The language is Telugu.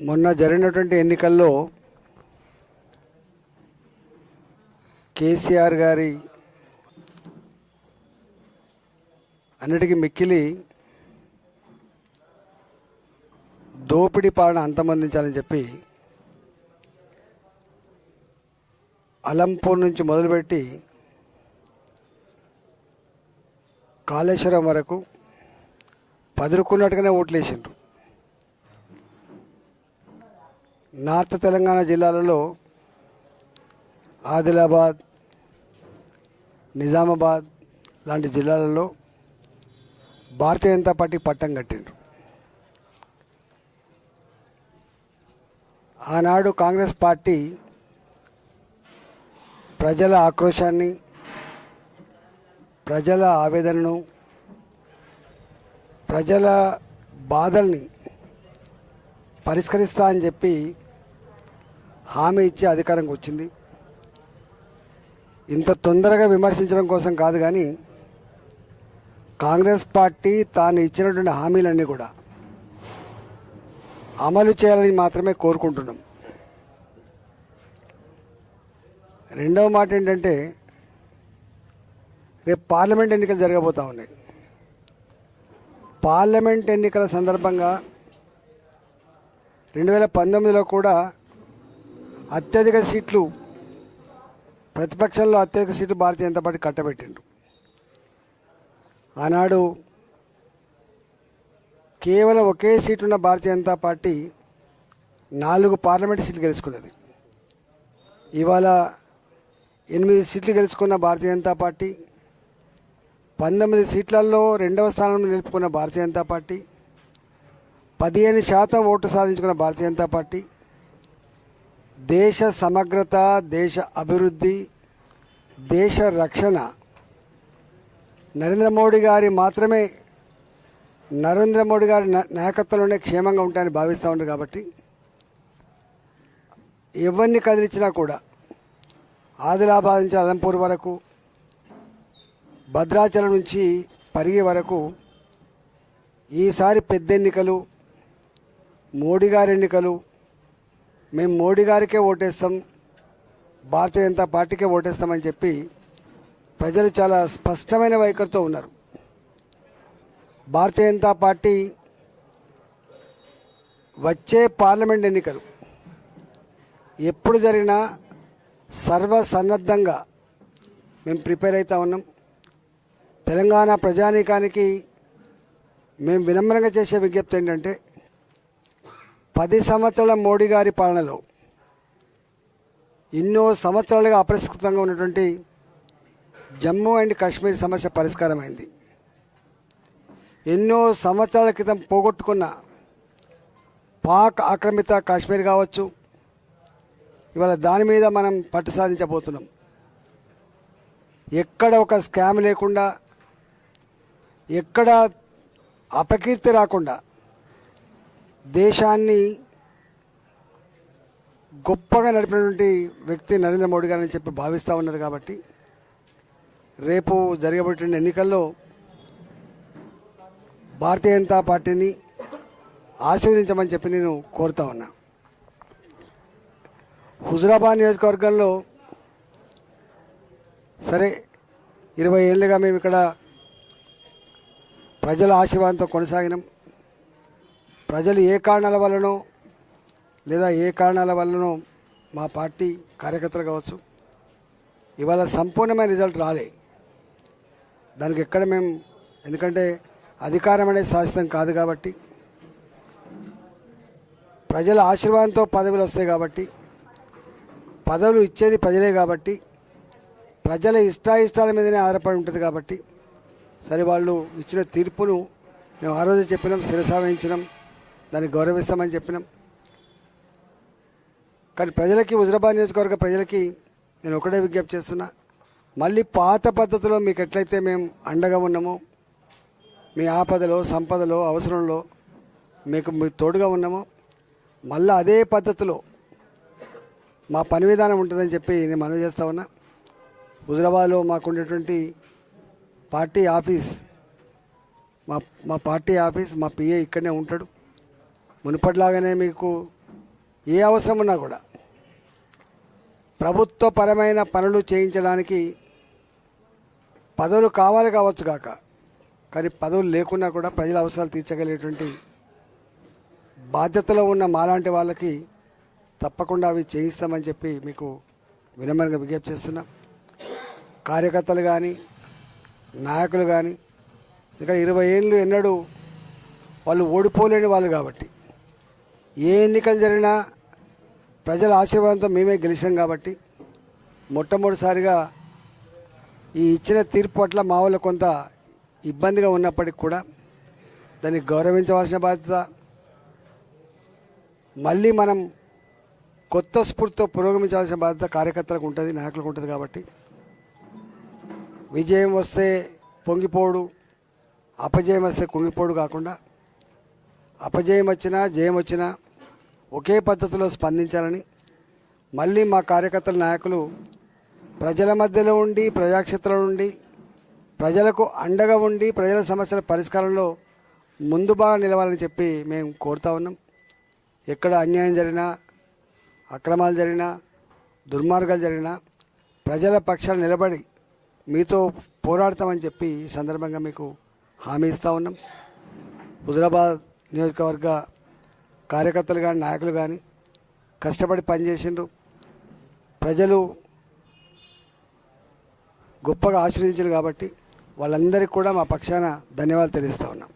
మొన్న జరిగినటువంటి ఎన్నికల్లో కేసీఆర్ గారి అన్నిటికీ మిక్కిలి దోపిడీ పాలన అంతమొందించాలని చెప్పి అలంపూర్ నుంచి మొదలుపెట్టి కాళేశ్వరం వరకు పదురుకున్నట్టుగానే ఓట్లేసిండ్రు. నార్త్ తెలంగాణ జిల్లాలలో ఆదిలాబాద్, నిజామాబాద్ లాంటి జిల్లాలలో భారతీయ జనతా పార్టీ పట్టం కట్టిండ్రు. ఆనాడు కాంగ్రెస్ పార్టీ ప్రజల ఆక్రోశాన్ని, ప్రజల ఆవేదనను, ప్రజల బాధల్ని పరిష్కరిస్తా అని చెప్పి హామీ ఇచ్చి అధికారంకి వచ్చింది. ఇంత తొందరగా విమర్శించడం కోసం కాదు, కానీ కాంగ్రెస్ పార్టీ తాను ఇచ్చినటువంటి హామీలన్నీ కూడా అమలు చేయాలని మాత్రమే కోరుకుంటున్నాం. రెండవ మాట ఏంటంటే, రేపు పార్లమెంట్ ఎన్నికలు జరగబోతా ఉన్నాయి. పార్లమెంట్ ఎన్నికల సందర్భంగా 2019లో కూడా అత్యధిక సీట్లు, ప్రతిపక్షంలో అత్యధిక సీట్లు భారతీయ జనతా పార్టీ కట్టబెట్టిండ్రు. ఆనాడు కేవలం ఒకే సీటున్న భారతీయ జనతా పార్టీ 4 పార్లమెంట్ సీట్లు గెలుచుకున్నది. ఇవాళ 8 సీట్లు గెలుచుకున్న భారతీయ జనతా పార్టీ, 19 సీట్లలో 2వ స్థానంలో నిలుపుకున్న భారతీయ జనతా పార్టీ, 15% ఓటు సాధించుకున్న భారతీయ జనతా పార్టీ దేశ సమగ్రత, దేశ అభివృద్ధి, దేశ రక్షణ నరేంద్ర మోడీ గారి నాయకత్వంలోనే క్షేమంగా ఉంటాయని భావిస్తూ ఉన్నారు. కాబట్టి ఎవరిని కదిలించినా కూడా ఆదిలాబాద్ నుంచి అలంపూర్ వరకు, భద్రాచలం నుంచి పరిగి వరకు ఈసారి పెద్ద ఎన్నికలు, మోడీ గారి ఎన్నికలు. మేము మోడీ గారికే ఓటేస్తాం, భారతీయ జనతా పార్టీకే ఓటేస్తామని చెప్పి ప్రజలు చాలా స్పష్టమైన వైఖరితో ఉన్నారు. భారతీయ జనతా పార్టీ వచ్చే పార్లమెంట్ ఎన్నికలు ఎప్పుడు జరిగినా సర్వసన్నద్ధంగా మేము ప్రిపేర్ అవుతా ఉన్నాం. తెలంగాణ ప్రజానీకానికి మేము వినమ్రంగా చేసే విజ్ఞప్తి ఏంటంటే, 10 సంవత్సరాల మోడీ గారి పాలనలో ఎన్నో సంవత్సరాలుగా అపరిష్కృతంగా ఉన్నటువంటి జమ్మూ అండ్ కాశ్మీర్ సమస్య పరిష్కారమైంది. ఎన్నో సంవత్సరాల క్రితం పోగొట్టుకున్న పాక్ ఆక్రమిత కాశ్మీర్ కావచ్చు, ఇవాళ దాని మీద మనం పట్టు సాధించబోతున్నాం. ఎక్కడ ఒక స్కామ్ లేకుండా, ఎక్కడ అపకీర్తి రాకుండా దేశాన్ని గొప్పగా నడిపినటువంటి వ్యక్తి నరేంద్ర మోడీ గారని చెప్పి భావిస్తూ ఉన్నారు. కాబట్టి రేపు జరగబోయే ఎన్నికల్లో భారతీయ జనతా పార్టీని ఆశీర్వదించమని చెప్పి నేను కోరుతా ఉన్నా. హుజురాబాద్ నియోజకవర్గంలో సరే 20 ఏళ్ళుగా మేము ఇక్కడ ప్రజల ఆశీర్వాదంతో కొనసాగినాం. ప్రజలు ఏ కారణాల వల్లనో లేదా ఏ కారణాల వల్లనో మా పార్టీ కార్యకర్తలు కావచ్చు, ఇవాళ సంపూర్ణమైన రిజల్ట్ రాలే. దానికి ఎక్కడ మేము, ఎందుకంటే అధికారం అనేది శాశ్వతం కాదు కాబట్టి, ప్రజల ఆశీర్వాదంతో పదవులు వస్తాయి కాబట్టి, పదవులు ఇచ్చేది ప్రజలే కాబట్టి, ప్రజల ఇష్టాయిష్టాల మీదనే ఆధారపడి ఉంటుంది కాబట్టి, సరే వాళ్ళు ఇచ్చిన తీర్పును మేము ఆ రోజు చెప్పినాం, శిరసావహించినాం, దాన్ని గౌరవిస్తామని చెప్పినాం. కానీ ప్రజలకి, హుజురాబాద్ నియోజకవర్గ ప్రజలకి నేను ఒకటే విజ్ఞప్తి చేస్తున్నా, మళ్ళీ పాత పద్ధతిలో మీకు ఎట్లయితే మేము అండగా ఉన్నామో, మీ ఆపదలో, సంపదలో, అవసరంలో మీకు తోడుగా ఉన్నామో, మళ్ళీ అదే పద్ధతిలో మా పని విధానం ఉంటుందని చెప్పి నేను మనవి చేస్తా ఉన్నా. హుజురాబాద్లో మాకుండేటువంటి పార్టీ ఆఫీస్, మా పార్టీ ఆఫీస్, మా పిఏ ఇక్కడనే ఉంటాడు. మునుపటిలాగానే మీకు ఏ అవసరం ఉన్నా కూడా ప్రభుత్వపరమైన పనులు చేయించడానికి పదవులు కావాలి కావచ్చు కాక, కానీ పదవులు లేకున్నా కూడా ప్రజల అవసరాలు తీర్చగలిగేటువంటి బాధ్యతలో ఉన్న మాలాంటి వాళ్ళకి తప్పకుండా అవి చేయిస్తామని చెప్పి మీకు వినమ్రంగా విజ్ఞప్తి చేస్తున్నా. కార్యకర్తలు కానీ నాయకులు కానీ ఇక్కడ 20 ఏళ్ళు ఎన్నడూ వాళ్ళు ఓడిపోలేని వాళ్ళు కాబట్టి, ఏ ఎన్నికలు జరిగినా ప్రజల ఆశీర్వాదంతో మేమే గెలిచాం కాబట్టి మొట్టమొదటిసారిగా ఈ ఇచ్చిన తీర్పు పట్ల మా వాళ్ళు కొంత ఇబ్బందిగా ఉన్నప్పటికీ కూడా దాన్ని గౌరవించవలసిన బాధ్యత, మళ్ళీ మనం కొత్త స్ఫూర్తితో పురోగమించాల్సిన బాధ్యత కార్యకర్తలకు ఉంటుంది, నాయకులకు ఉంటుంది. కాబట్టి విజయం వస్తే పొంగిపోడు, అపజయం వస్తే కుంగిపోడు కాకుండా అపజయం వచ్చినా జయం వచ్చినా ఒకే పద్ధతిలో స్పందించాలని, మళ్ళీ మా కార్యకర్తల నాయకులు ప్రజల మధ్యలో ఉండి ప్రజాక్షేత్రంలో ఉండి ప్రజలకు అండగా ఉండి ప్రజల సమస్యల పరిష్కారంలో ముందు బాగా నిలవాలని చెప్పి మేము కోరుతా ఉన్నాం. ఎక్కడ అన్యాయం జరిగినా, అక్రమాలు జరిగినా, దుర్మార్గాలు జరిగినా ప్రజల పక్షాలు నిలబడి మీతో పోరాడతామని చెప్పి ఈ సందర్భంగా మీకు హామీ ఇస్తూ ఉన్నాం. హుజరాబాద్ నియోజకవర్గ కార్యకర్తలు కానీ నాయకులు కానీ కష్టపడి పనిచేసిండ్రు. ప్రజలు గొప్పగా ఆశీర్వదించారు కాబట్టి వాళ్ళందరికీ కూడా మా పక్షాన ధన్యవాదాలు తెలియజేస్తా ఉన్నాం.